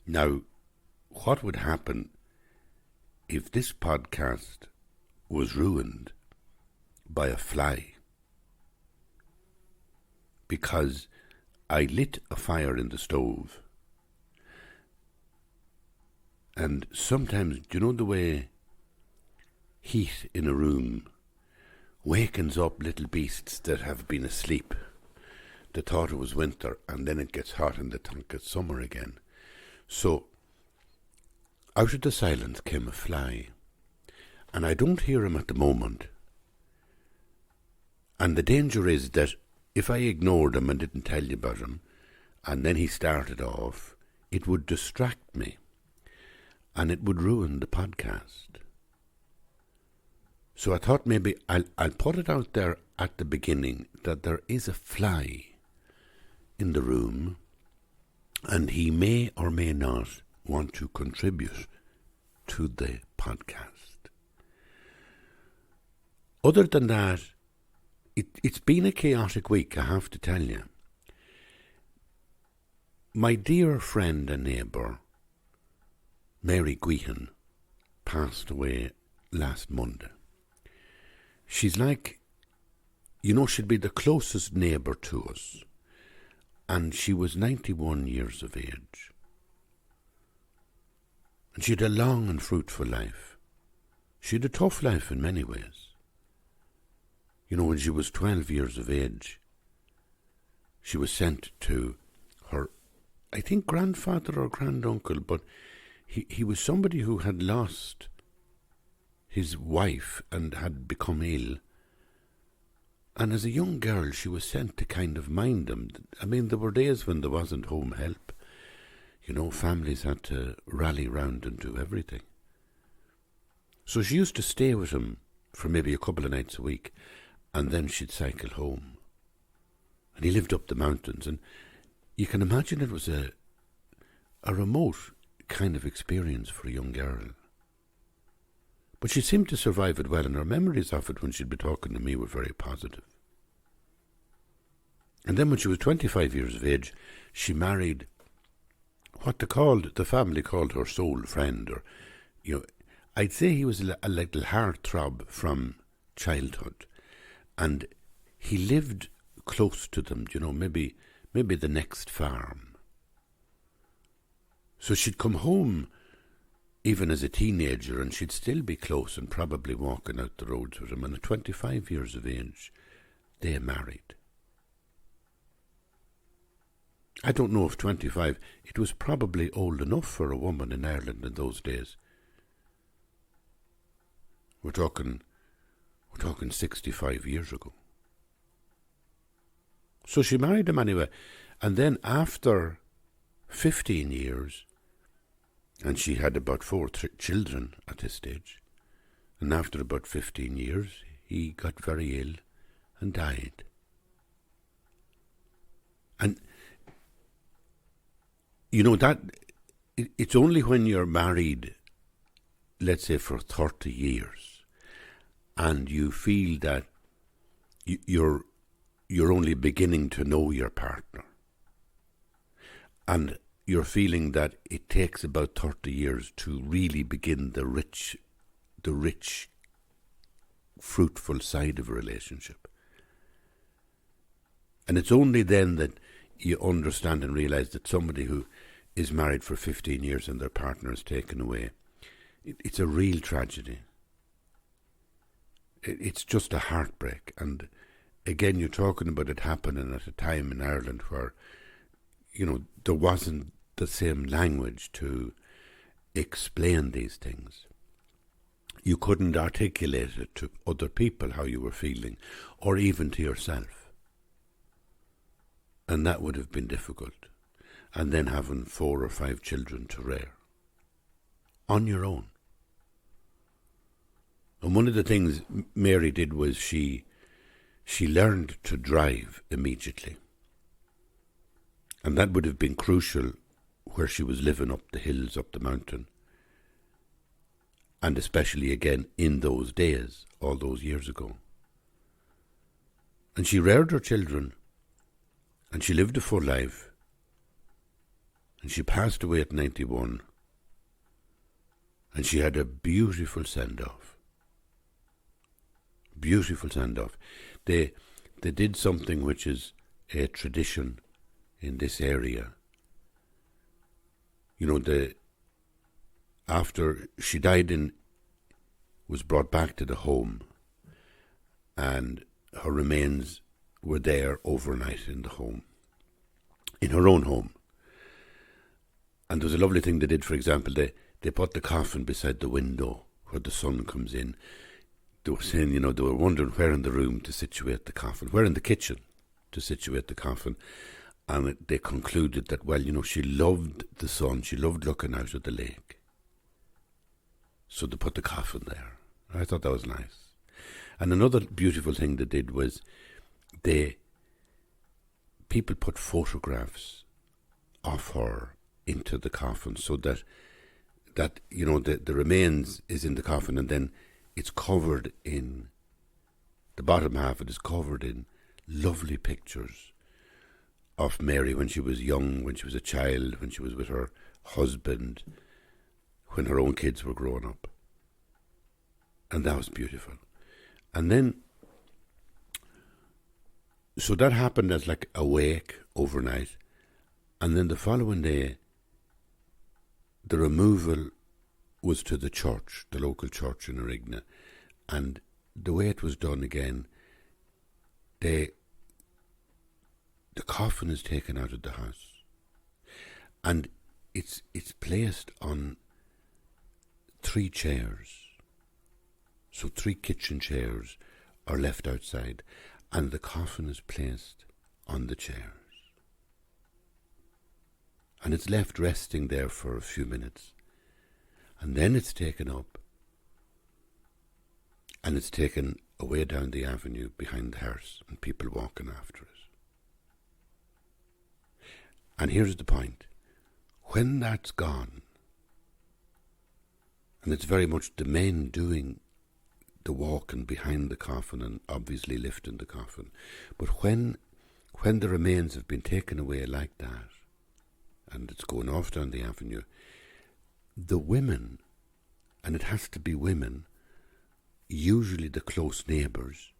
Now, what would happen if this podcast was ruined by a fly? Because I lit a fire in the stove. And sometimes, do you know the way heat in a room wakens up little beasts that have been asleep? They thought it was winter, and then it gets hot and they think it's summer again. So, out of the silence came a fly. And I don't hear him at the moment. And the danger is that if I ignored him and didn't tell you about him, and then he started off, it would distract me. And it would ruin the podcast. So I thought maybe I'll put it out there at the beginning that there is a fly in the room, and he may or may not want to contribute to the podcast. Other than that, it's been a chaotic week, I have to tell you. My dear friend and neighbour, Mary Guihan, passed away last Monday. She's like, she'd be the closest neighbour to us. And she was 91 years of age. And she had a long and fruitful life. She had a tough life in many ways. When she was 12 years of age, she was sent to her, I think, grandfather or granduncle, but he was somebody who had lost his wife and had become ill. And as a young girl, she was sent to kind of mind them. I mean, there were days when there wasn't home help. Families had to rally round and do everything. So she used to stay with him for maybe a couple of nights a week, and then she'd cycle home. And he lived up the mountains, and you can imagine it was a remote kind of experience for a young girl. But she seemed to survive it well, and her memories of it when she'd be talking to me were very positive. And then when she was 25 years of age, she married what the family called her soul friend, or, I'd say he was a little heartthrob from childhood. And he lived close to them, maybe the next farm. So she'd come home even as a teenager, and she'd still be close and probably walking out the roads with him. And at 25 years of age, they married. I don't know if 25, it was probably old enough for a woman in Ireland in those days. We're talking 65 years ago. So she married him anyway. And then after 15 years, and she had about 4 children at this stage, and after about 15 years, he got very ill and died. And, that it's only when you're married, let's say for 30 years, and you feel that you're only beginning to know your partner, and you're feeling that it takes about 30 years to really begin the rich, fruitful side of a relationship. And it's only then that you understand and realise that somebody who is married for 15 years and their partner is taken away, it's a real tragedy. It's just a heartbreak. And again, you're talking about it happening at a time in Ireland where, there wasn't the same language to explain these things. You couldn't articulate it to other people how you were feeling, or even to yourself. And that would have been difficult. And then having 4 or 5 children to rear on your own. And one of the things Mary did was she learned to drive immediately. And that would have been crucial where she was living up the hills, up the mountain. And especially again in those days, all those years ago. And she reared her children, and she lived a full life. And she passed away at 91. And she had a beautiful send-off. Beautiful send-off. They did something which is a tradition in this area. You know, after she died was brought back to the home, and her remains were there overnight in the home, in her own home. And there's a lovely thing they did. For example, they put the coffin beside the window where the sun comes in. They were saying, you know, they were wondering where in the room to situate the coffin, where in the kitchen to situate the coffin. And they concluded that, well, you know, she loved the sun, she loved looking out at the lake. So they put the coffin there. I thought that was nice. And another beautiful thing they did was people put photographs of her into the coffin, so that you know, the remains is in the coffin, and then it's covered in, the bottom half of it is covered in lovely pictures of Mary when she was young, when she was a child, when she was with her husband, when her own kids were growing up. And that was beautiful. And then, so that happened as like a wake overnight. And then the following day, the removal was to the church, the local church in Arigna. And the way it was done again, the coffin is taken out of the house. And it's placed on 3 chairs. So 3 kitchen chairs are left outside, and the coffin is placed on the chairs. And it's left resting there for a few minutes. And then it's taken up, and it's taken away down the avenue behind the hearse, and people walking after it. And here's the point. When that's gone, and it's very much the men doing the walking behind the coffin and obviously lifting the coffin, but when the remains have been taken away like that, and it's going off down the avenue, the women, and it has to be women, usually the close neighbours,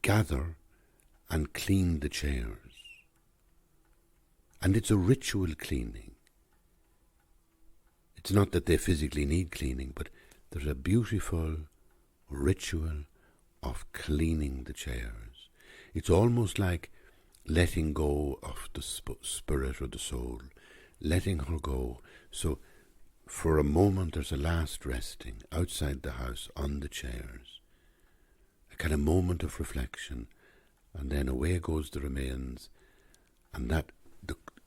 gather and clean the chairs. And it's a ritual cleaning. It's not that they physically need cleaning, but there's a beautiful ritual of cleaning the chairs. It's almost like letting go of the spirit or the soul, letting her go. So for a moment there's a last resting outside the house on the chairs, a kind of moment of reflection, and then away goes the remains. And that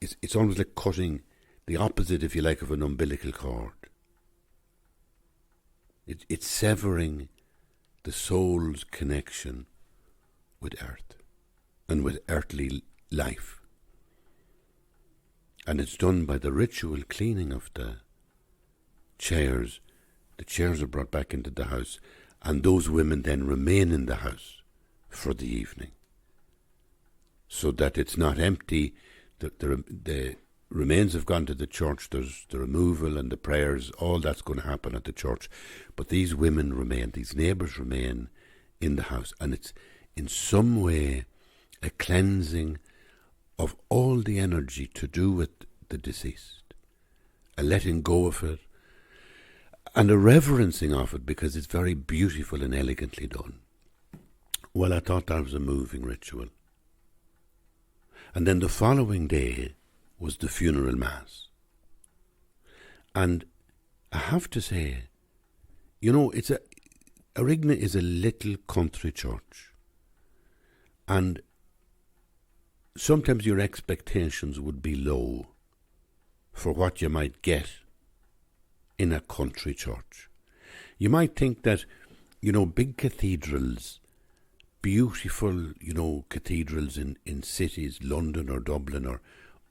it's almost like cutting the opposite, if you like, of an umbilical cord. It's severing the soul's connection with earth and with earthly life. And it's done by the ritual cleaning of the chairs. The chairs are brought back into the house, and those women then remain in the house for the evening, so that it's not empty. The remains have gone to the church. There's the removal and the prayers. All that's going to happen at the church. But these women remain, these neighbours remain in the house. And it's in some way a cleansing of all the energy to do with the deceased, a letting go of it, and a reverencing of it, because it's very beautiful and elegantly done. Well, I thought that was a moving ritual. And then the following day was the funeral mass. And I have to say, you know, Arigna is a little country church. And sometimes your expectations would be low for what you might get in a country church. You might think that, you know, big cathedrals, beautiful, you know, cathedrals in cities, London or Dublin,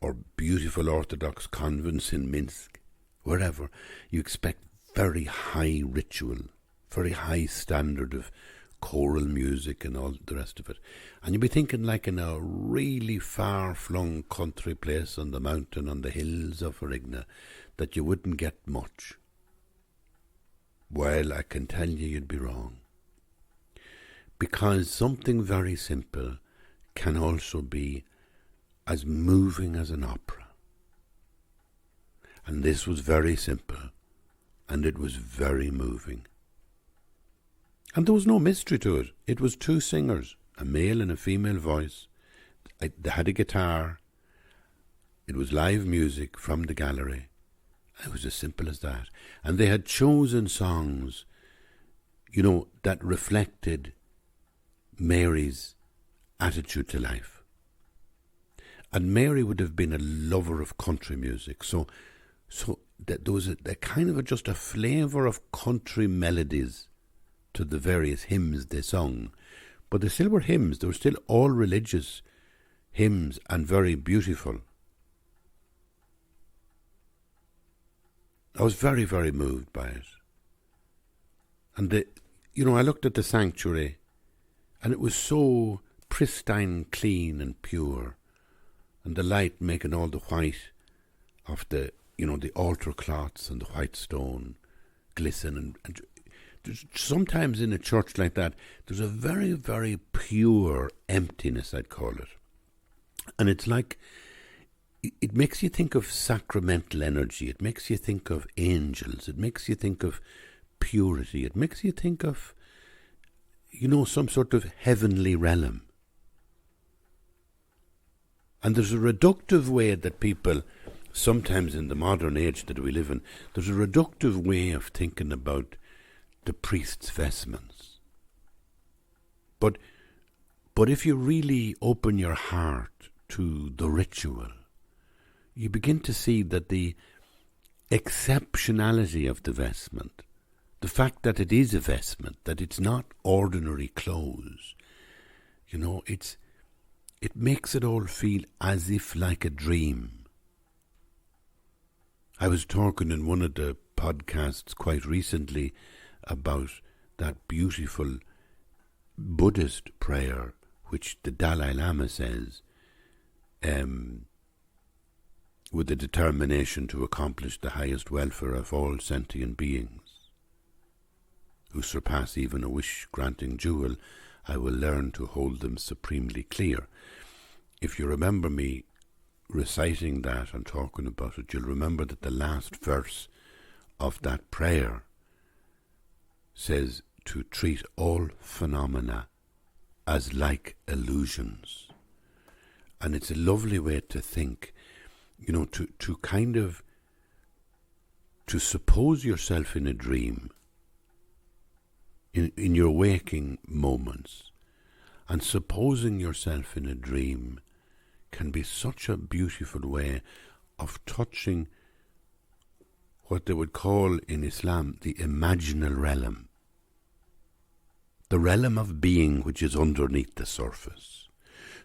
or beautiful Orthodox convents in Minsk, wherever, you expect very high ritual, very high standard of choral music and all the rest of it. And you'd be thinking like in a really far-flung country place on the mountain, on the hills of Erigna, that you wouldn't get much. Well, I can tell you'd be wrong. Because something very simple can also be as moving as an opera. And this was very simple, and it was very moving. And there was no mystery to it. It was two singers, a male and a female voice. They had a guitar. It was live music from the gallery. It was as simple as that. And they had chosen songs, that reflected Mary's attitude to life. And Mary would have been a lover of country music. So that there was a kind of just a flavour of country melodies to the various hymns they sung. But they still were hymns. They were still all religious hymns and very beautiful. I was very, very moved by it. And I looked at the sanctuary, and it was so pristine, clean and pure, and the light making all the white of the altar cloths and the white stone glisten. And sometimes in a church like that, there's a very, very pure emptiness, I'd call it. And it's like, it makes you think of sacramental energy. It makes you think of angels. It makes you think of purity. It makes you think of, some sort of heavenly realm. And there's a reductive way that people, sometimes in the modern age that we live in, there's a reductive way of thinking about the priest's vestments. But if you really open your heart to the ritual, you begin to see that the exceptionality of the vestment, the fact that it is a vestment, that it's not ordinary clothes, it makes it all feel as if like a dream. I was talking in one of the podcasts quite recently about that beautiful Buddhist prayer which the Dalai Lama says, with the determination to accomplish the highest welfare of all sentient beings, who surpass even a wish-granting jewel, I will learn to hold them supremely clear. If you remember me reciting that and talking about it, you'll remember that the last verse of that prayer says to treat all phenomena as like illusions. And it's a lovely way to think, to kind of, to suppose yourself in a dream, in your waking moments. And supposing yourself in a dream can be such a beautiful way of touching what they would call in Islam the imaginal realm. The realm of being which is underneath the surface.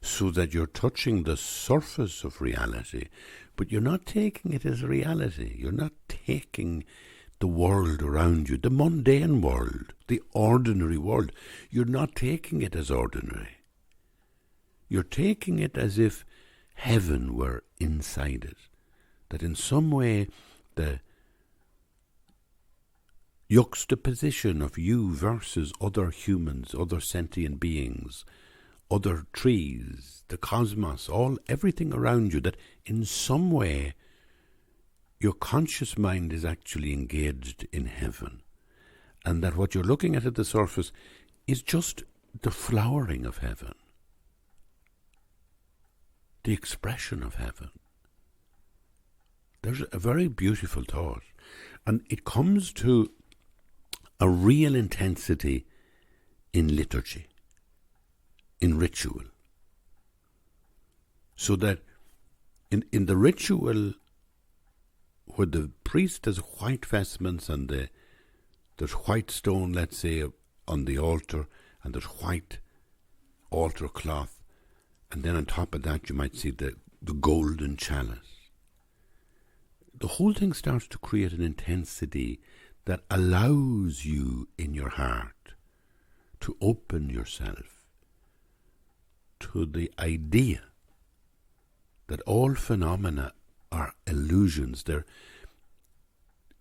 So that you're touching the surface of reality, but you're not taking it as reality. You're not taking the world around you, the mundane world, the ordinary world. You're not taking it as ordinary. You're taking it as if heaven were inside it. That in some way the juxtaposition of you versus other humans, other sentient beings, other trees, the cosmos, everything around you, that in some way your conscious mind is actually engaged in heaven, and that what you're looking at the surface is just the flowering of heaven, the expression of heaven. There's a very beautiful thought, and it comes to a real intensity in liturgy, in ritual. So that in the ritual where the priest has white vestments and there's white stone, let's say, on the altar, and there's white altar cloth, and then on top of that you might see the golden chalice. The whole thing starts to create an intensity that allows you in your heart to open yourself to the idea that all phenomena are illusions. They're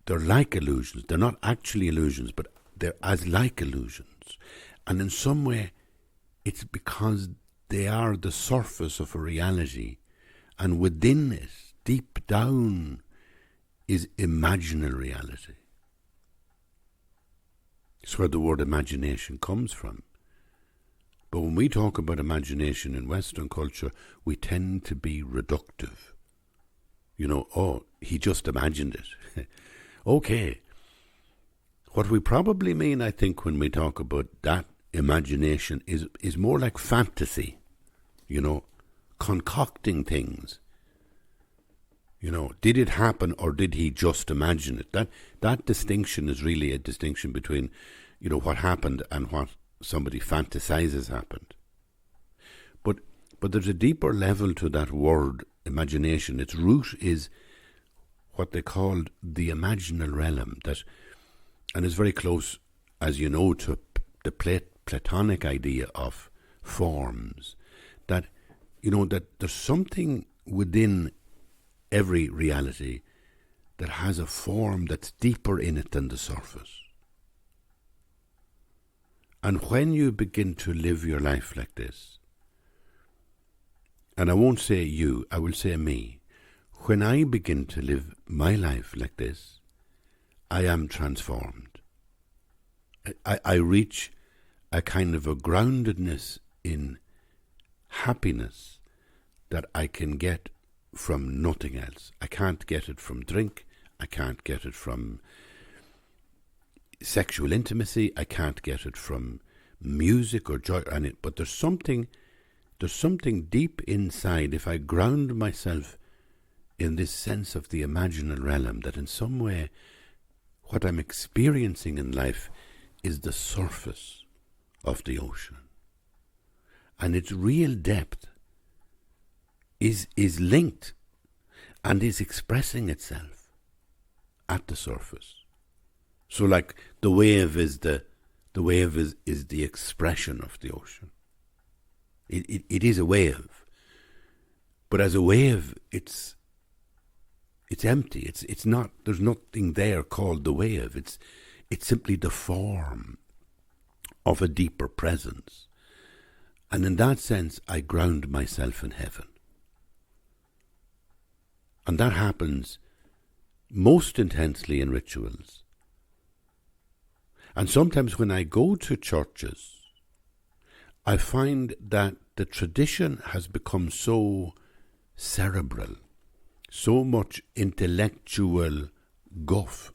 like illusions. They're not actually illusions, but they're as like illusions. And in some way, it's because they are the surface of a reality, and within it, deep down, is imaginal reality. It's where the word imagination comes from. But when we talk about imagination in Western culture, we tend to be reductive. You know, oh, he just imagined it. Okay. What we probably mean, I think, when we talk about that imagination is more like fantasy, you know, concocting things. You know, did it happen or did he just imagine it? That distinction is really a distinction between, you know, what happened and what somebody fantasizes happened. But there's a deeper level to that word, imagination. Its root is what they called the imaginal realm, and is very close, as you know, to the Platonic idea of forms. That, you know, that there's something within every reality that has a form that's deeper in it than the surface. And when you begin to live your life like this, and I won't say you, I will say me, when I begin to live my life like this, I am transformed. I reach a kind of a groundedness in happiness that I can get from nothing else. I can't get it from drink. I can't get it from sexual intimacy. I can't get it from music or joy or anything. But there's something deep inside, if I ground myself in this sense of the imaginal realm, that in some way what I'm experiencing in life is the surface of the ocean. And its real depth is linked and is expressing itself at the surface. So like the wave is the expression of the ocean. It is a wave. But as a wave, it's empty. It's not. There's nothing there called the wave. It's simply the form of a deeper presence. And in that sense, I ground myself in heaven. And that happens most intensely in rituals. And sometimes when I go to churches, I find that the tradition has become so cerebral, so much intellectual guff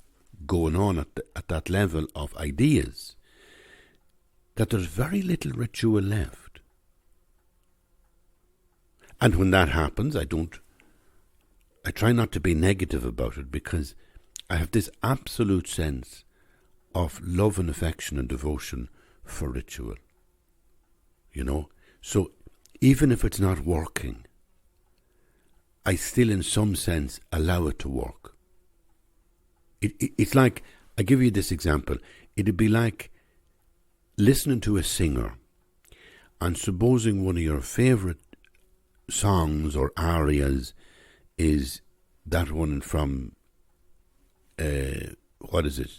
going on at that level of ideas, that there's very little ritual left. And when that happens, I try not to be negative about it, because I have this absolute sense of love and affection and devotion for ritual. You know? So even if it's not working, I still in some sense allow it to work. It's like, I give you this example, it'd be like listening to a singer and supposing one of your favourite songs or arias is that one from, what is it?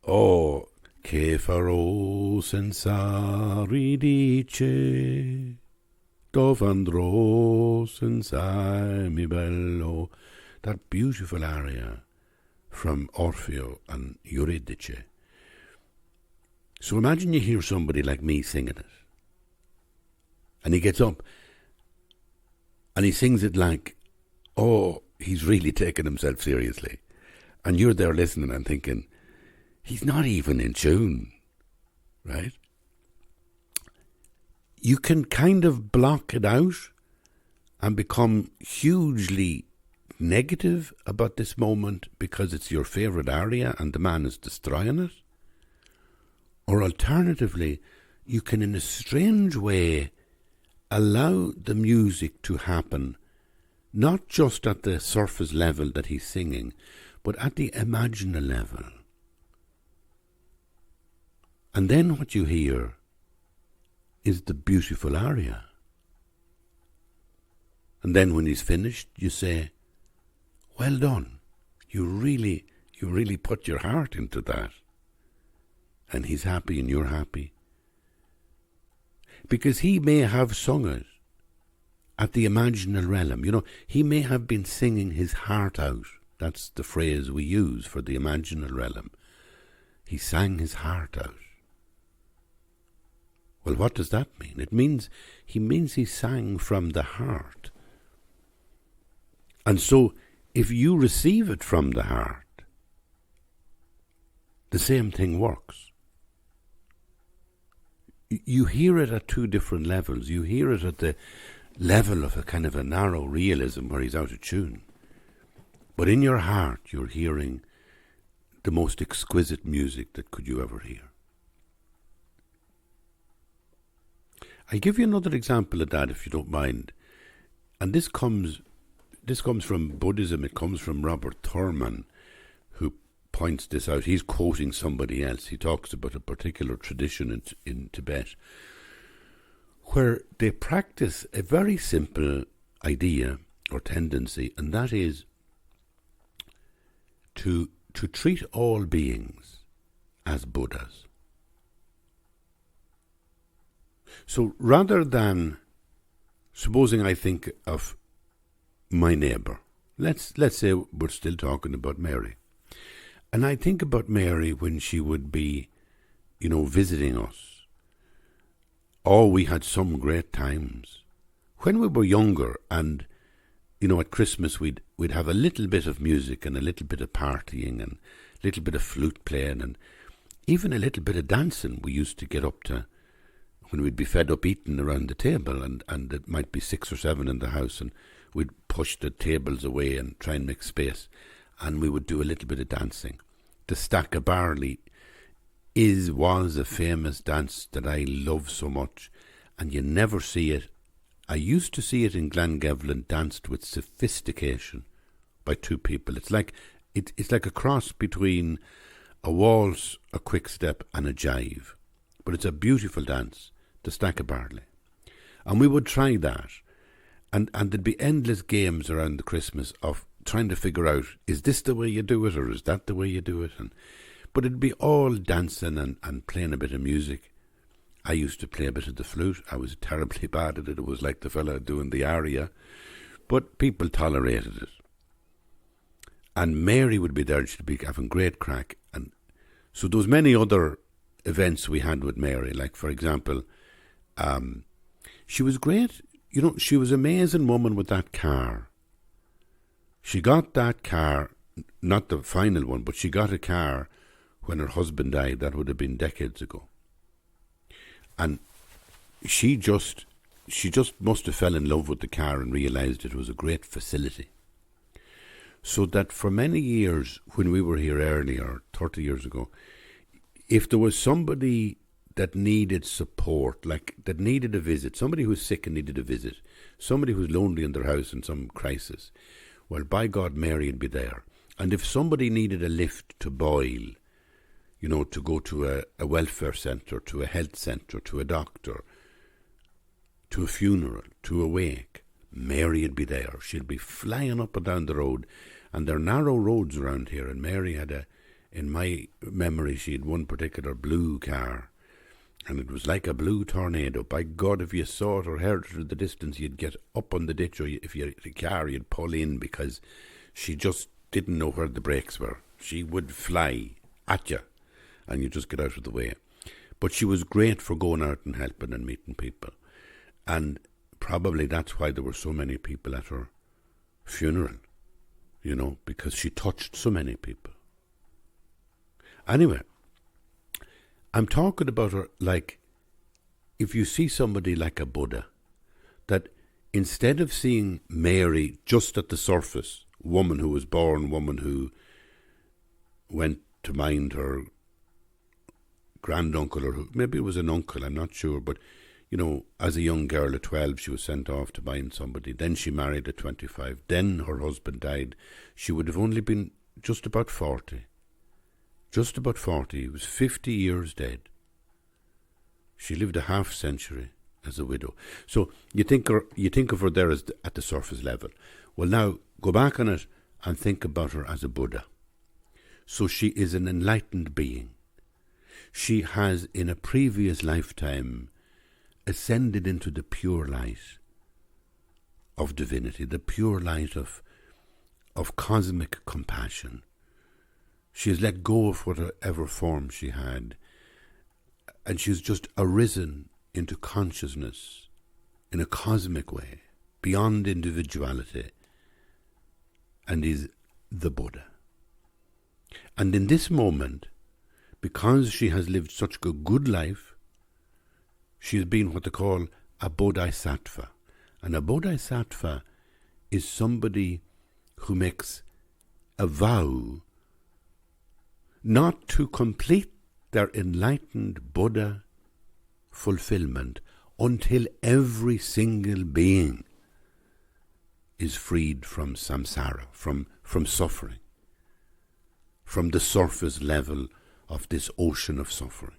Oh, che farò senza ridice, dove andrò senza mi bello. That beautiful aria from Orfeo and Euridice. So imagine you hear somebody like me singing it. And he gets up and he sings it like, oh, he's really taking himself seriously. And you're there listening and thinking, he's not even in tune, right? You can kind of block it out and become hugely negative about this moment because it's your favourite aria and the man is destroying it. Or alternatively, you can in a strange way allow the music to happen, not just at the surface level that he's singing, but at the imaginal level. And then what you hear is the beautiful aria. And then when he's finished, you say, well done. You really put your heart into that. And he's happy and you're happy. Because he may have sung it at the imaginal realm. You know, he may have been singing his heart out. That's the phrase we use for the imaginal realm. He sang his heart out. Well, what does that mean? It means he sang from the heart. And so, if you receive it from the heart, the same thing works. You hear it at two different levels. You hear it at the level of a kind of a narrow realism where he's out of tune. But in your heart, you're hearing the most exquisite music that could you ever hear. I'll give you another example of that, if you don't mind. And this comes from Buddhism. It comes from Robert Thurman, who points this out. He's quoting somebody else. He talks about a particular tradition in Tibet where they practice a very simple idea or tendency, and that is to treat all beings as Buddhas. So rather than, supposing I think of my neighbour, let's say we're still talking about Mary, and I think about Mary when she would be, visiting us. Oh, we had some great times. When we were younger and, at Christmas we'd have a little bit of music and a little bit of partying and a little bit of flute playing and even a little bit of dancing we used to get up to when we'd be fed up eating around the table and it might be 6 or 7 in the house and we'd push the tables away and try and make space and we would do a little bit of dancing. The Stack of Barley was a famous dance that I love so much, and you never see it. I used to see it in Glengevlin danced with sophistication by 2 people. It's like a cross between a waltz, a quick step and a jive. But it's a beautiful dance, the Stack of Barley. And we would try that. And there'd be endless games around the Christmas of trying to figure out, is this the way you do it or is that the way you do it? But it'd be all dancing and playing a bit of music. I used to play a bit of the flute. I was terribly bad at it. It was like the fella doing the aria. But people tolerated it. And Mary would be there and she'd be having great crack. And so there was many other events we had with Mary. Like, for example, she was great. She was an amazing woman with that car. She got that car, not the final one, but she got a car when her husband died. That would have been decades ago. And she just must have fell in love with the car and realised it was a great facility. So that for many years, when we were here earlier, 30 years ago, if there was somebody that needed support, like that needed a visit, somebody who was sick and needed a visit, somebody who was lonely in their house in some crisis, well, by God, Mary would be there. And if somebody needed a lift to Boyle, to go to a welfare centre, to a health centre, to a doctor, to a funeral, to a wake, Mary would be there. She'd be flying up and down the road. And there are narrow roads around here. And Mary had in my memory, she had one particular blue car. And it was like a blue tornado. By God, if you saw it or heard it at the distance, you'd get up on the ditch, or if you had a car, you'd pull in because she just didn't know where the brakes were. She would fly at you, and you just get out of the way. But she was great for going out and helping and meeting people. And probably that's why there were so many people at her funeral, because she touched so many people. Anyway, I'm talking about her like, if you see somebody like a Buddha, that instead of seeing Mary just at the surface, woman who was born, woman who went to mind her granduncle, or maybe it was an uncle, I'm not sure, but, as a young girl at 12, she was sent off to mind somebody. Then she married at 25. Then her husband died. She would have only been just about 40. Just about 40. He was 50 years dead. She lived a half century as a widow. So you think of her there as at the surface level. Well, now go back on it and think about her as a Buddha. So she is an enlightened being. She has, in a previous lifetime, ascended into the pure light of divinity, the pure light of cosmic compassion. She has let go of whatever form she had, and she's just arisen into consciousness in a cosmic way, beyond individuality, and is the Buddha. And in this moment, because she has lived such a good life, she has been what they call a bodhisattva. And a bodhisattva is somebody who makes a vow not to complete their enlightened Buddha fulfillment until every single being is freed from samsara, from suffering, from the surface level of this ocean of suffering.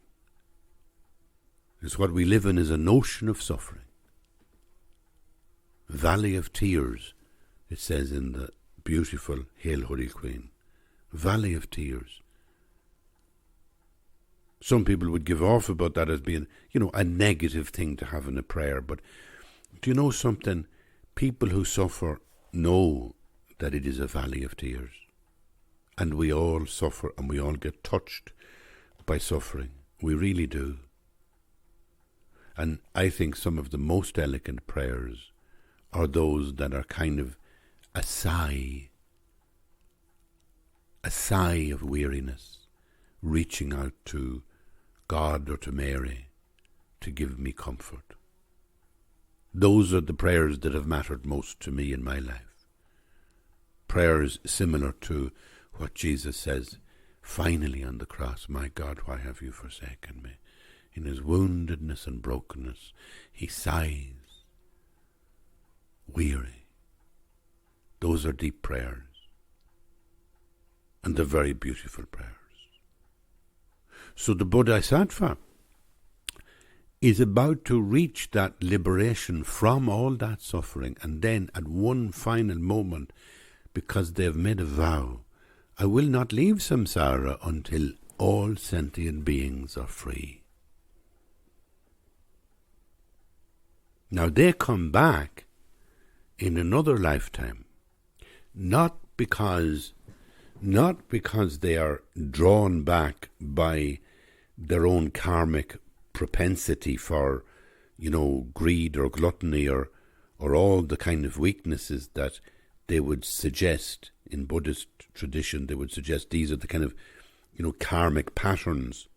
It's what we live in is an ocean of suffering. Valley of tears, it says in the beautiful Hail Holy Queen. Valley of tears. Some people would give off about that as being, a negative thing to have in a prayer. But do you know something? People who suffer know that it is a valley of tears. And we all suffer and we all get touched by suffering. We really do. And I think some of the most elegant prayers are those that are kind of a sigh of weariness, reaching out to God or to Mary to give me comfort. Those are the prayers that have mattered most to me in my life. Prayers similar to what Jesus says finally on the cross, "My God, why have you forsaken me?" In his woundedness and brokenness, he sighs, weary. Those are deep prayers. And they're very beautiful prayers. So the Bodhisattva is about to reach that liberation from all that suffering, and then at one final moment, because they have made a vow, I will not leave samsara until all sentient beings are free. Now they come back in another lifetime, not because they are drawn back by their own karmic propensity for, greed or gluttony or all the kind of weaknesses that they would suggest in Buddhist tradition. They would suggest these are the kind of, karmic patterns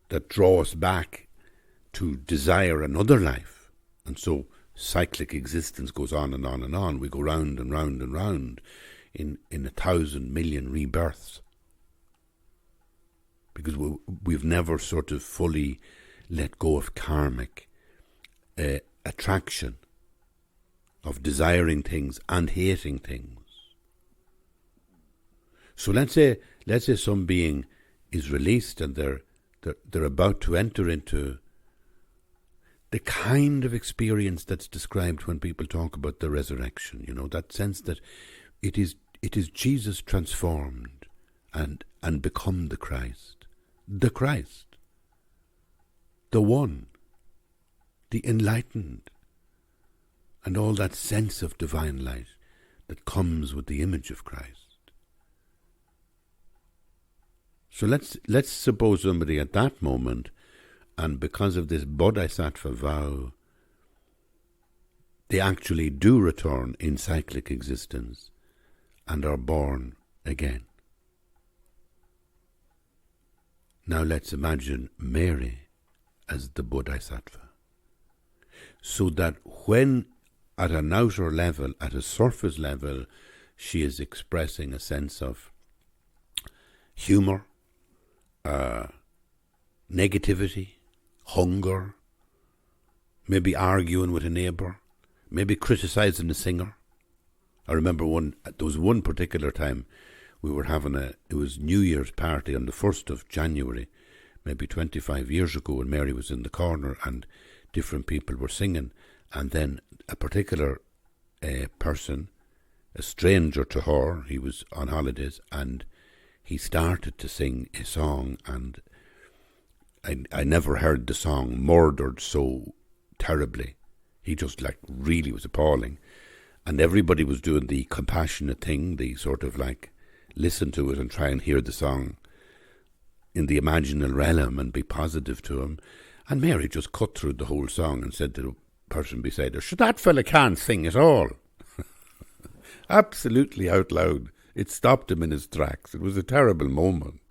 that draw us back to desire another life. And so cyclic existence goes on and on and on. We go round and round and round in 1,000 million rebirths. Because we've never sort of fully let go of karmic attraction, of desiring things and hating things. So let's say some being is released and they're about to enter into the kind of experience that's described when people talk about the resurrection, that sense that it is Jesus transformed and become the Christ, the one, the enlightened, and all that sense of divine light that comes with the image of Christ. So let's suppose somebody at that moment, and because of this bodhisattva vow, they actually do return in cyclic existence and are born again. Now let's imagine Mary as the bodhisattva, so that when at an outer level, at a surface level, she is expressing a sense of humour, negativity, hunger, maybe arguing with a neighbour, maybe criticising a singer. I remember there was one particular time we were having it was New Year's party on the 1st of January, maybe 25 years ago, and Mary was in the corner and different people were singing, and then a particular person, a stranger to her, he was on holidays, and he started to sing a song, and I never heard the song murdered so terribly. He just really was appalling. And everybody was doing the compassionate thing, the sort of listen to it and try and hear the song in the imaginal realm and be positive to him. And Mary just cut through the whole song and said to the person beside her, "Sure, that fella can't sing at all." Absolutely out loud. It stopped him in his tracks. It was a terrible moment.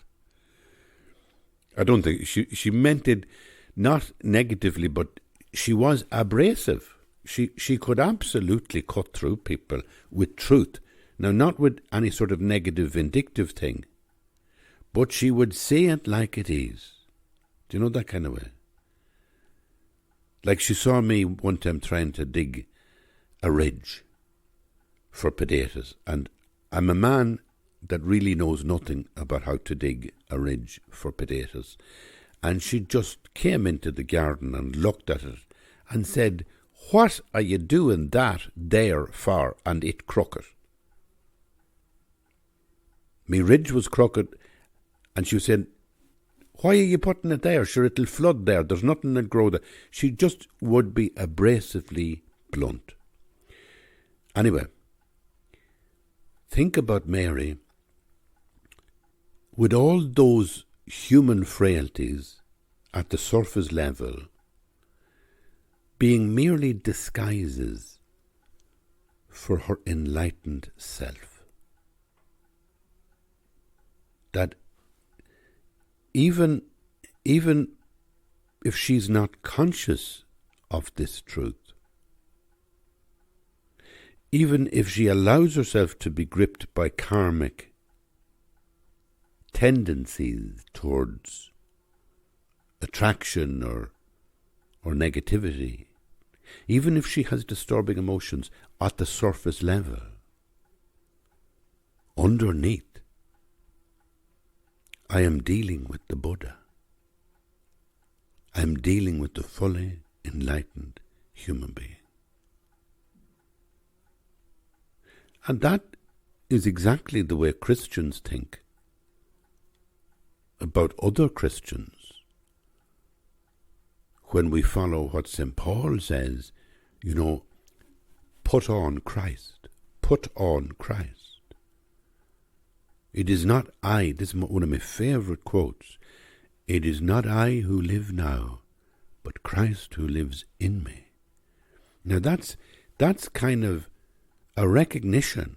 I don't think she meant it not negatively, but she was abrasive. She could absolutely cut through people with truth. Now, not with any sort of negative, vindictive thing, but she would say it like it is. Do you know that kind of way? Like she saw me one time trying to dig a ridge for potatoes, and I'm a man that really knows nothing about how to dig a ridge for potatoes. And she just came into the garden and looked at it and said, "What are you doing that there for, and it crooked?" Me ridge was crooked, and she said, "Why are you putting it there? Sure, it'll flood there. There's nothing that grow there." She just would be abrasively blunt. Anyway, think about Mary with all those human frailties at the surface level being merely disguises for her enlightened self. That even if she's not conscious of this truth, even if she allows herself to be gripped by karmic tendencies towards attraction or negativity, even if she has disturbing emotions at the surface level, underneath, I am dealing with the Buddha. I am dealing with the fully enlightened human being. And that is exactly the way Christians think about other Christians. When we follow what St. Paul says, put on Christ. Put on Christ. It is not I, this is one of my favourite quotes, "It is not I who live now, but Christ who lives in me." Now that's kind of a recognition.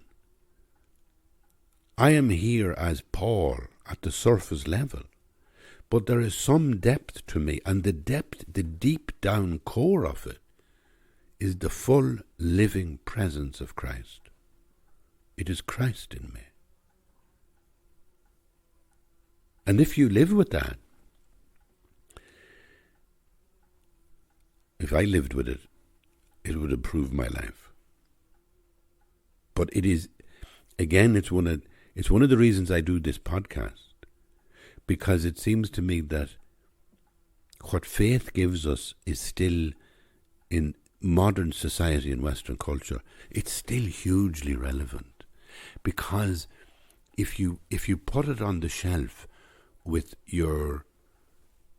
I am here as Paul at the surface level, but there is some depth to me, and the deep down core of it is the full living presence of Christ. It is Christ in me. And if you live with that, if I lived with it, it would improve my life. But it is, again, it's one of the reasons I do this podcast, because it seems to me that what faith gives us is still, in modern society and Western culture, it's still hugely relevant. Because if you put it on the shelf with your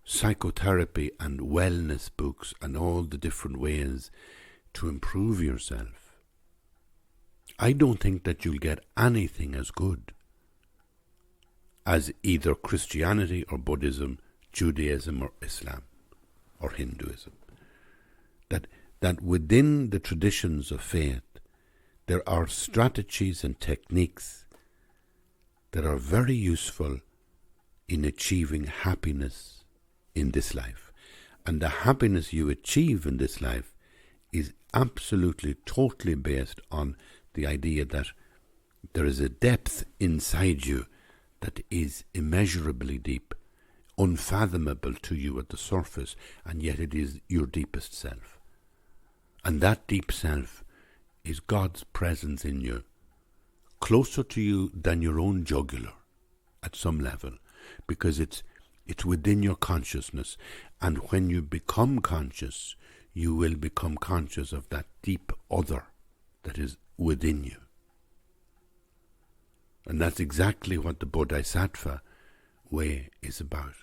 psychotherapy and wellness books and all the different ways to improve yourself, I don't think that you'll get anything as good as either Christianity or Buddhism, Judaism or Islam or Hinduism. That within the traditions of faith there are strategies and techniques that are very useful in achieving happiness in this life. And the happiness you achieve in this life is absolutely, totally based on the idea that there is a depth inside you that is immeasurably deep, unfathomable to you at the surface, and yet it is your deepest self. And that deep self is God's presence in you, closer to you than your own jugular at some level, because it's It's within your consciousness. And when you become conscious, you will become conscious of that deep other that is within you. And that's exactly what the Bodhisattva way is about.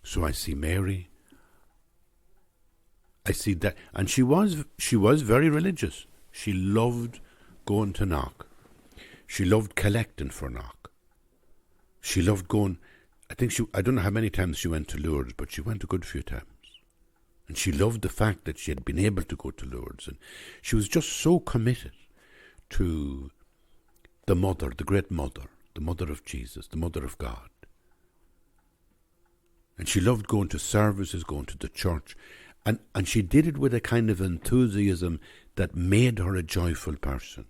So I see Mary, I see that, and she was very religious. She loved going to knock. She loved collecting for knock. She loved going, I don't know how many times she went to Lourdes, but she went a good few times. And she loved the fact that she had been able to go to Lourdes. And she was just so committed to the mother, the great mother, the mother of Jesus, the mother of God. And she loved going to services, going to the church. And she did it with a kind of enthusiasm that made her a joyful person.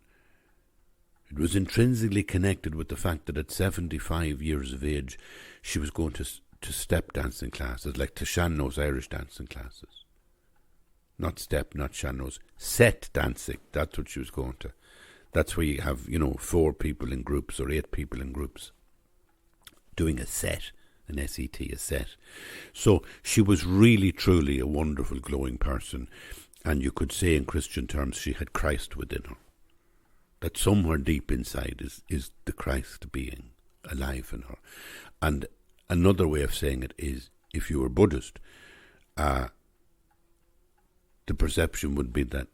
It was intrinsically connected with the fact that at 75 years of age, she was going to step dancing classes, like to Shanno's Irish dancing classes. Not step, not Shanno's. Set dancing, that's what she was going to. That's where you have, 4 people in groups or 8 people in groups doing a set. An SET, a set. So she was really, truly a wonderful, glowing person. And you could say in Christian terms she had Christ within her. That somewhere deep inside is the Christ being alive in her. And another way of saying it is, if you were Buddhist, the perception would be that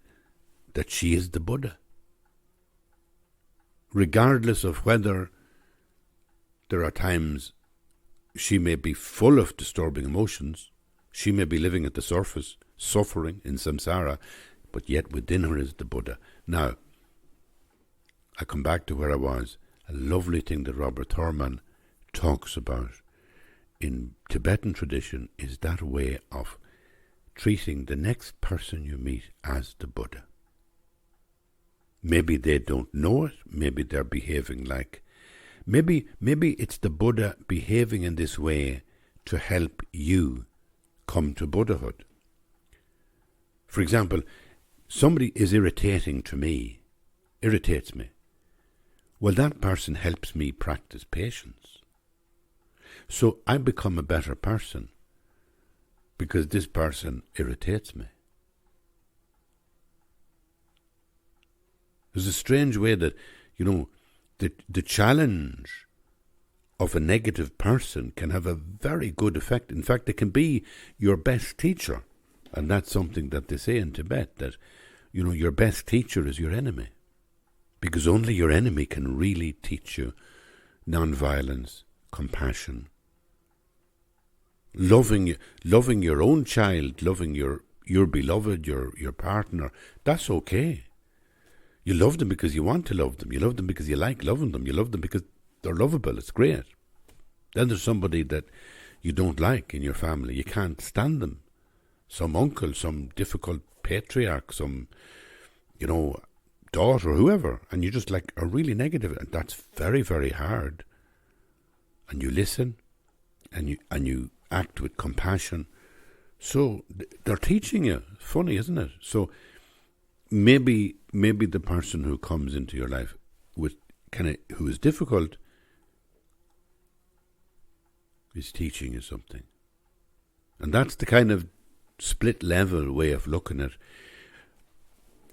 she is the Buddha. Regardless of whether there are times she may be full of disturbing emotions. She may be living at the surface, suffering in samsara, but yet within her is the Buddha. Now, I come back to where I was. A lovely thing that Robert Thurman talks about in Tibetan tradition is that way of treating the next person you meet as the Buddha. Maybe they don't know it. Maybe they're behaving like Maybe it's the Buddha behaving in this way to help you come to Buddhahood. For example, somebody is irritates me. Well, that person helps me practice patience. So I become a better person because this person irritates me. There's a strange way that, the challenge of a negative person can have a very good effect. In fact, it can be your best teacher. And that's something that they say in Tibet, that, your best teacher is your enemy. Because only your enemy can really teach you non-violence, compassion, loving your own child, loving your beloved, your partner. That's okay. You love them because you want to love them. You love them because you like loving them. You love them because they're lovable. It's great. Then there's somebody that you don't like in your family. You can't stand them. Some uncle, some difficult patriarch, some, daughter, whoever. And you just are really negative. And that's very, very hard. And you listen and you act with compassion. So they're teaching you. Funny, isn't it? So maybe the person who comes into your life who is difficult is teaching you something. And that's the kind of split level way of looking at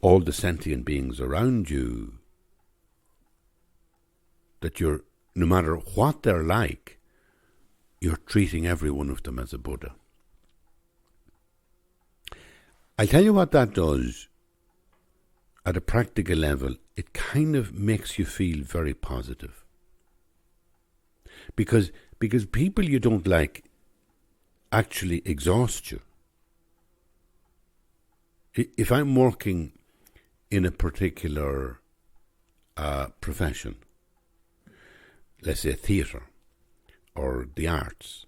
all the sentient beings around you, that no matter what they're like, you're treating every one of them as a Buddha. I'll tell you what that does. At a practical level, it kind of makes you feel very positive. Because people you don't like actually exhaust you. If I'm working in a particular profession, let's say theatre or the arts,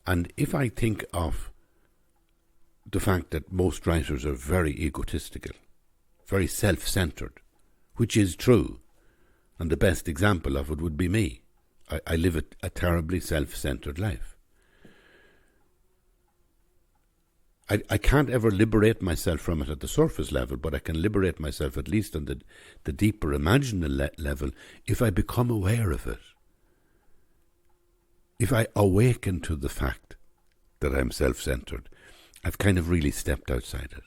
and if I think of the fact that most writers are very egotistical, very self-centred, which is true, and the best example of it would be me. I live a terribly self-centred life. I can't ever liberate myself from it at the surface level, but I can liberate myself at least on the deeper imaginal level if I become aware of it. If I awaken to the fact that I'm self-centered. I've kind of really stepped outside it.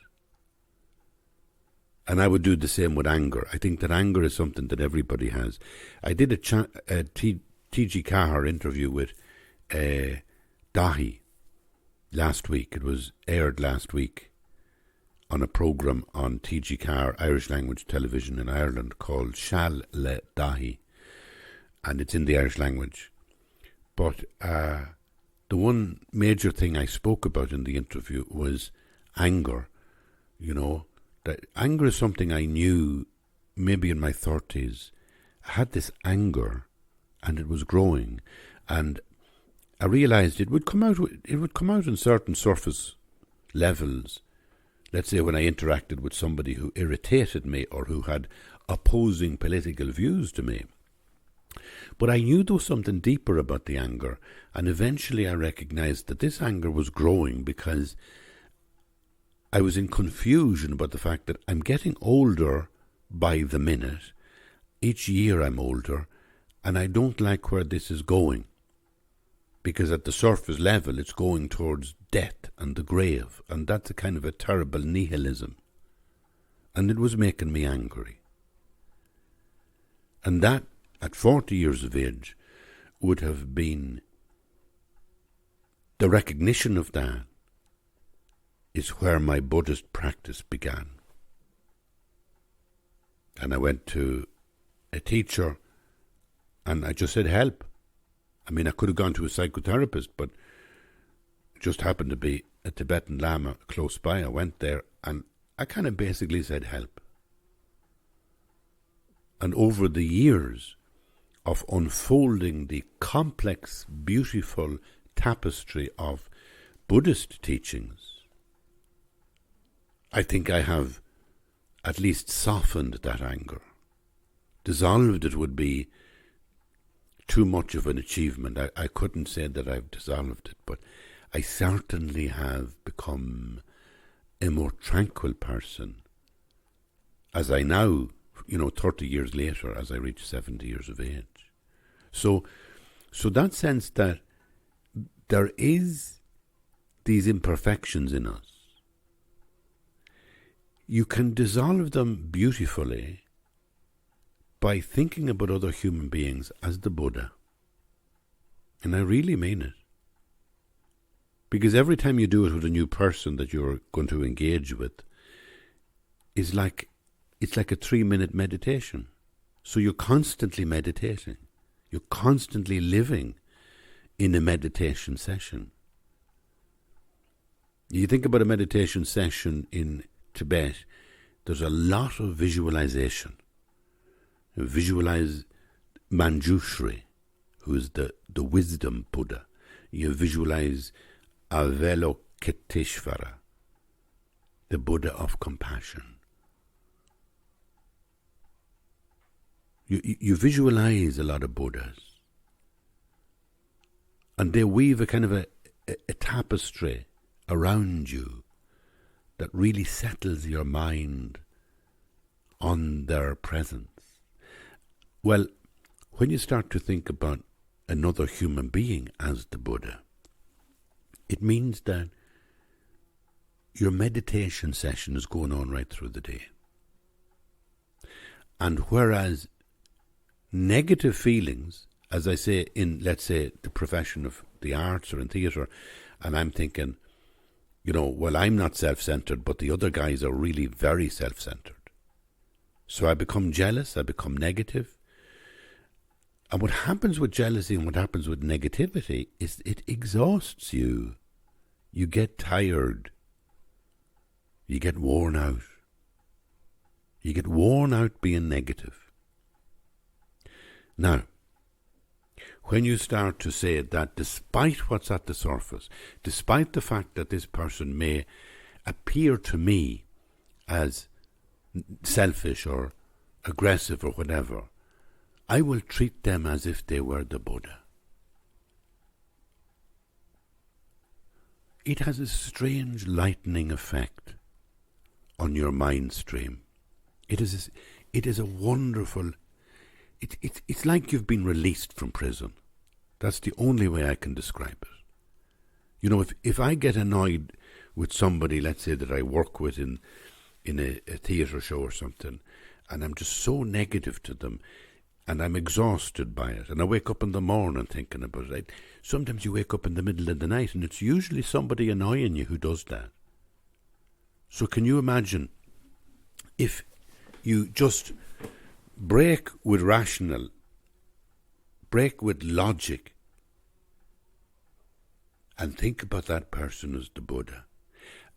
And I would do the same with anger. I think that anger is something that everybody has. I did a T.G. Cahir interview with Dahi last week. It was aired last week on a programme on T.G. Cahir, Irish language television in Ireland, called Shal Le Dahi. And it's in the Irish language. But the one major thing I spoke about in the interview was anger. You know, that anger is something I knew maybe in my 30s. I had this anger and it was growing, and I realised it would come out in certain surface levels. Let's say when I interacted with somebody who irritated me or who had opposing political views to me. But I knew there was something deeper about the anger, and eventually I recognised that this anger was growing because I was in confusion about the fact that I'm getting older by the minute. Each year I'm older, and I don't like where this is going. Because at the surface level it's going towards death and the grave, and that's a kind of a terrible nihilism. And it was making me angry. And that, at 40 years of age, would have been the recognition of that is where my Buddhist practice began. And I went to a teacher and I just said, help. I mean, I could have gone to a psychotherapist, but it just happened to be a Tibetan Lama close by. I went there and I kind of basically said, help. And over the years of unfolding the complex, beautiful tapestry of Buddhist teachings, I think I have at least softened that anger. Dissolved it would be too much of an achievement. I couldn't say that I've dissolved it, but I certainly have become a more tranquil person as I now, 30 years later, as I reach 70 years of age. So that sense that there is these imperfections in us, you can dissolve them beautifully by thinking about other human beings as the Buddha. And I really mean it. Because every time you do it with a new person that you're going to engage with, it's like a 3-minute meditation. So you're constantly meditating. You're constantly living in a meditation session. You think about a meditation session in Tibet, there's a lot of visualization. You visualize Manjushri, who is the wisdom Buddha. You visualize Avalokiteshvara, the Buddha of compassion. You visualize a lot of Buddhas, and they weave a kind of a tapestry around you that really settles your mind on their presence. Well, when you start to think about another human being as the Buddha, it means that your meditation session is going on right through the day. And whereas negative feelings, as I say in, let's say, the profession of the arts or in theatre, and I'm thinking, well, I'm not self-centered, but the other guys are really very self-centered. So I become jealous, I become negative. And what happens with jealousy and what happens with negativity is it exhausts you. You get tired. You get worn out. You get worn out being negative. Now, when you start to say that despite what's at the surface, despite the fact that this person may appear to me as selfish or aggressive or whatever, I will treat them as if they were the Buddha. It has a strange lightening effect on your mind stream. It is a wonderful... It's like you've been released from prison. That's the only way I can describe it. You know, if I get annoyed with somebody, let's say that I work with in a theatre show or something, and I'm just so negative to them, and I'm exhausted by it, and I wake up in the morning thinking about it. Sometimes you wake up in the middle of the night, and it's usually somebody annoying you who does that. So can you imagine if you just break with rational, break with logic, and think about that person as the Buddha,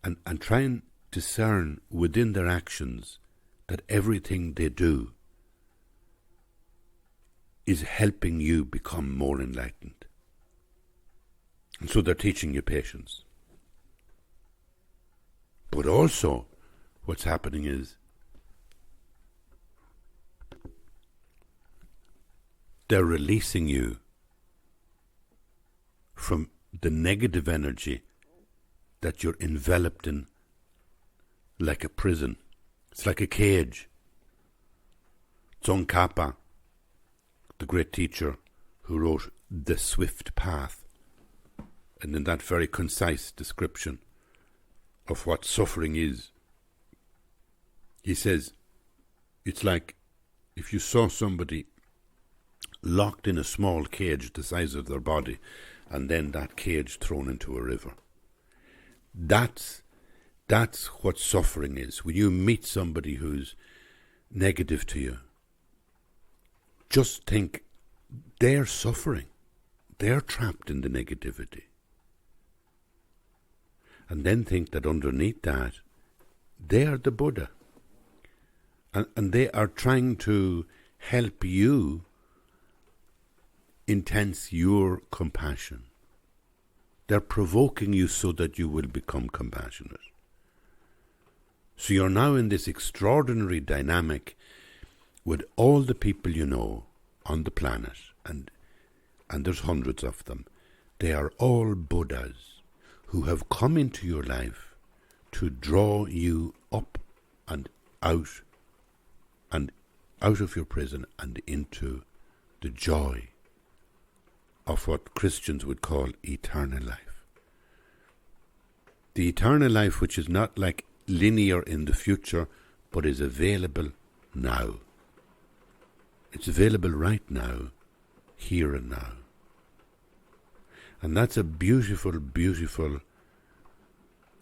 and try and discern within their actions that everything they do is helping you become more enlightened. And so they're teaching you patience. But also, what's happening is they're releasing you from the negative energy that you're enveloped in like a prison. It's like a cage. Tsongkhapa, the great teacher who wrote The Swift Path, and in that very concise description of what suffering is, he says, it's like if you saw somebody locked in a small cage the size of their body, and then that cage thrown into a river. That's what suffering is. When you meet somebody who's negative to you, just think they're suffering. They're trapped in the negativity. And then think that underneath that, they are the Buddha. And they are trying to help you intense your compassion. They're provoking you so that you will become compassionate. So you're now in this extraordinary dynamic with all the people you know on the planet, and there's hundreds of them. They are all Buddhas who have come into your life to draw you up and out of your prison and into the joy of what Christians would call eternal life. The eternal life which is not like linear in the future, but is available now. It's available right now, here and now. And that's a beautiful, beautiful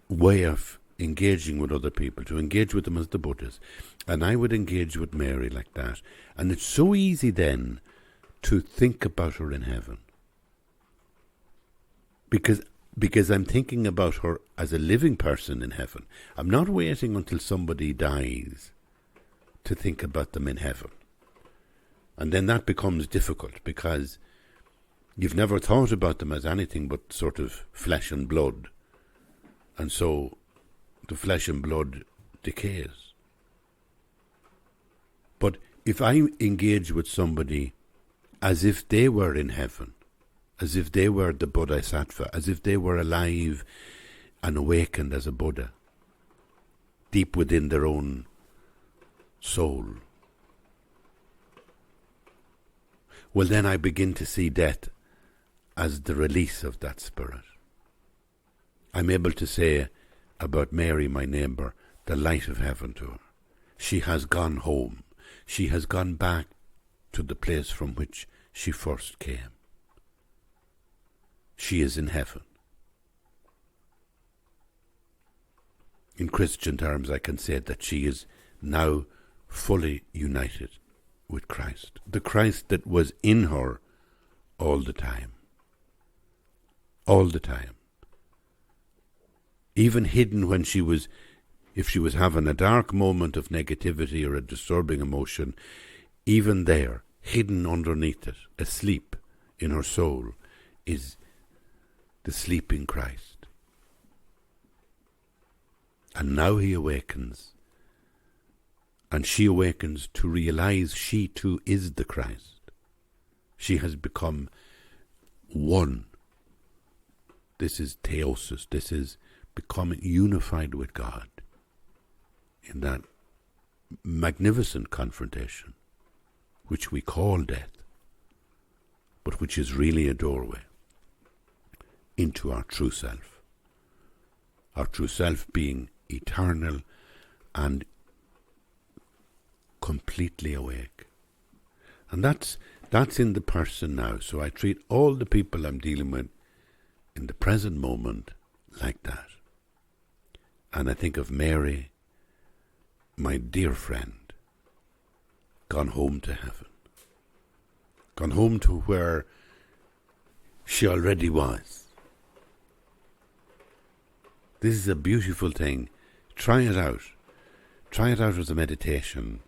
way of engaging with other people, to engage with them as the Buddhas. And I would engage with Mary like that. And it's so easy then to think about her in heaven. Because I'm thinking about her as a living person in heaven. I'm not waiting until somebody dies to think about them in heaven. And then that becomes difficult because you've never thought about them as anything but sort of flesh and blood. And so the flesh and blood decays. But if I engage with somebody as if they were in heaven, as if they were the Bodhisattva, as if they were alive and awakened as a Buddha, deep within their own soul, well, then I begin to see death as the release of that spirit. I'm able to say about Mary, my neighbour, the light of heaven to her. She has gone home. She has gone back to the place from which she first came. She is in heaven. In Christian terms, I can say that she is now fully united with Christ. The Christ that was in her all the time. All the time. Even hidden when she was, if she was having a dark moment of negativity or a disturbing emotion, even there, hidden underneath it, asleep in her soul, is the sleeping Christ. And now he awakens, and she awakens to realize she too is the Christ. She has become one. This is theosis. This is becoming unified with God in that magnificent confrontation, which we call death, but which is really a doorway. into our true self. Our true self being eternal and completely awake. And that's in the person now. So I treat all the people I'm dealing with in the present moment like that. And I think of Mary, my dear friend, gone home to heaven, gone home to where she already was. This is a beautiful thing. Try it out. Try it out as a meditation.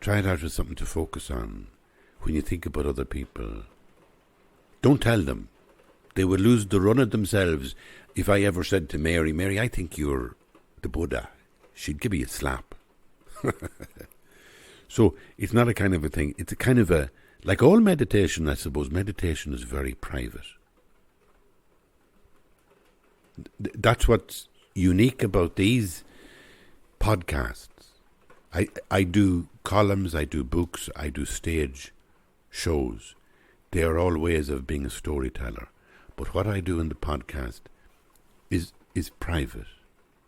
Try it out as something to focus on when you think about other people. Don't tell them. They will lose the run of themselves. If I ever said to Mary, Mary, I think you're the Buddha, she'd give me a slap. So it's not a kind of a thing. It's a kind of a, like all meditation, I suppose, meditation is very private. That's what's unique about these podcasts. I do columns, I do books, I do stage shows. They are all ways of being a storyteller. But what I do in the podcast is private.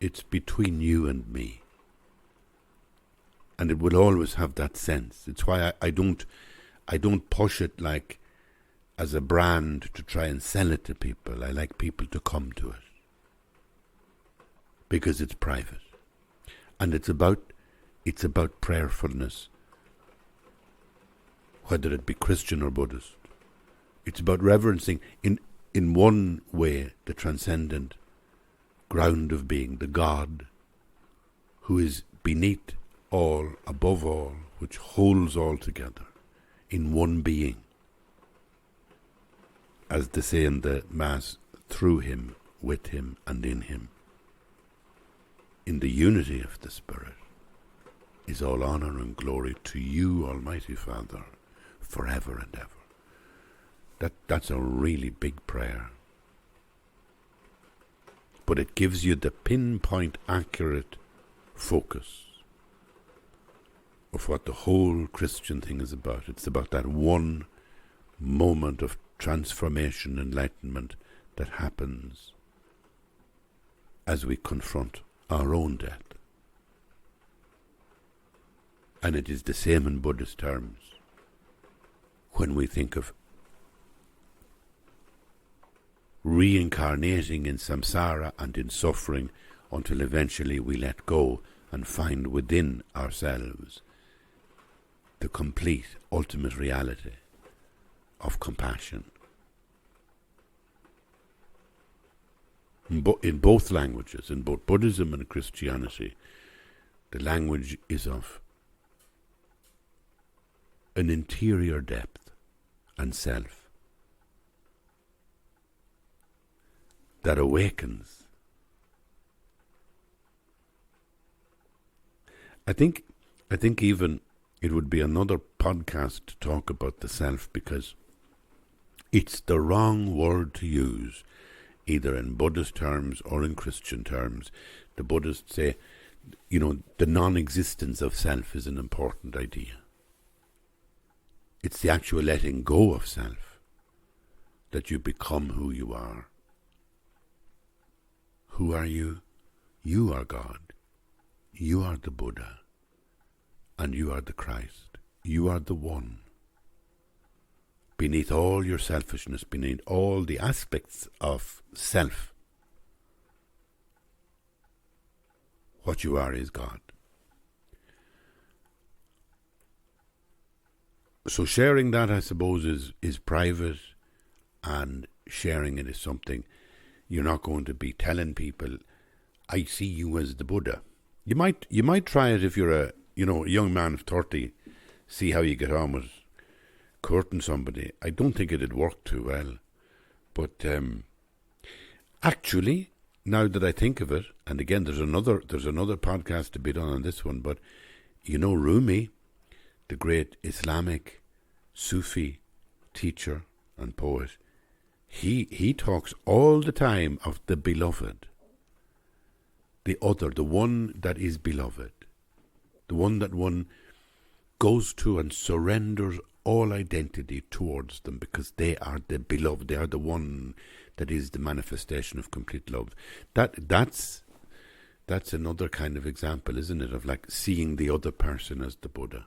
It's between you and me. And it will always have that sense. It's why I don't push it like as a brand to try and sell it to people. I like people to come to it. Because it's private. And it's about prayerfulness. Whether it be Christian or Buddhist. It's about reverencing in one way the transcendent ground of being, the God who is beneath all, above all, which holds all together in one being. As they say in the Mass, through him, with him, and in him. In the unity of the Spirit is all honour and glory to you, Almighty Father, forever and ever. That's a really big prayer. But it gives you the pinpoint accurate focus of what the whole Christian thing is about. It's about that one moment of transformation, enlightenment that happens as we confront our own death. And it is the same in Buddhist terms when we think of reincarnating in samsara and in suffering until eventually we let go and find within ourselves the complete ultimate reality of compassion. In both languages, in both Buddhism and Christianity, the language is of an interior depth and self that awakens. I think even it would be another podcast to talk about the self, because it's the wrong word to use, either in Buddhist terms or in Christian terms. The Buddhists say, the non-existence of self is an important idea. It's the actual letting go of self, that you become who you are. Who are you? You are God. You are the Buddha. And you are the Christ. You are the one. Beneath all your selfishness, beneath all the aspects of self, what you are is God. So sharing that, I suppose, is private, and sharing it is something you're not going to be telling people, I see you as the Buddha. You might try it if you're a young man of 30, see how you get on with courting somebody. I don't think it'd work too well. But actually, now that I think of it, and again, there's another podcast to be done on this one, but Rumi, the great Islamic Sufi teacher and poet, he talks all the time of the beloved, the other, the one that is beloved, the one that one goes to and surrenders all identity towards them, because they are the beloved, they are the one, that is the manifestation of complete love. That's another kind of example, isn't it, of like seeing the other person as the Buddha,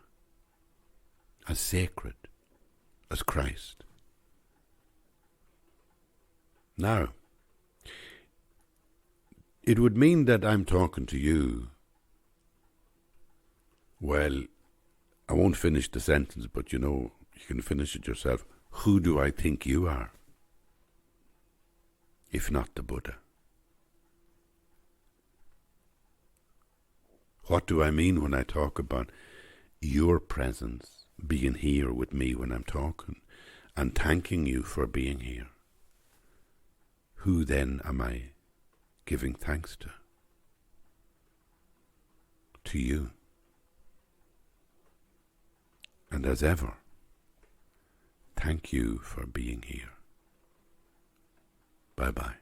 as sacred, as Christ. Now, it would mean that I'm talking to you. Well, I won't finish the sentence, but you can finish it yourself. Who do I think you are, if not the Buddha? What do I mean when I talk about your presence, being here with me when I'm talking, and thanking you for being here? Who then am I giving thanks to? To you. And as ever, thank you for being here. Bye-bye.